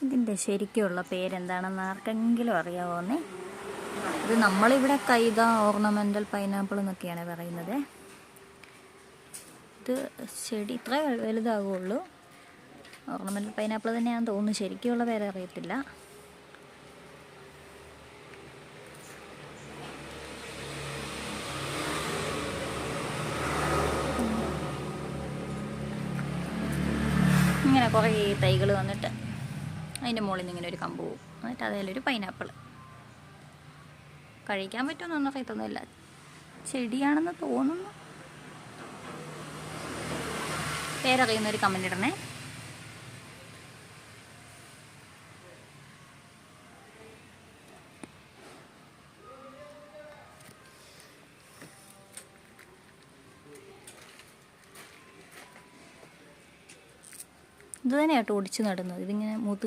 ഇതിൻ്റെ ശരിക്കുള്ള പേരെന്താണെന്ന് ആർക്കെങ്കിലും അറിയാവോന്നേ? ഇത് നമ്മളിവിടെ കൈത, ഓർണമെൻ്റൽ പൈനാപ്പിൾ എന്നൊക്കെയാണ് പറയുന്നത്. ഇത് ചെടി ഇത്ര വലുതാകുള്ളൂ. ഓർണമെൻ്റൽ പൈനാപ്പിൾ തന്നെയാണെന്ന് തോന്നുന്നു, ശരിക്കുള്ള പേര് അറിയത്തില്ല. ഇങ്ങനെ കുറേ തൈകൾ വന്നിട്ട് അതിൻ്റെ മുകളിൽ നിന്ന് ഇങ്ങനെ ഒരു കമ്പ് പോവും. എന്നിട്ട് അതിലൊരു പൈനാപ്പിൾ. കഴിക്കാൻ പറ്റുമെന്നൊന്നും അറിയത്തൊന്നുമില്ല, ചെടിയാണെന്ന് തോന്നുന്നു. പേരറിയുന്നൊരു കമൻ്റ് ഇടണേ. ഇത് തന്നെയാട്ടോ ഒടിച്ച് നടുന്നത്. ഇതിങ്ങനെ മൂത്ത്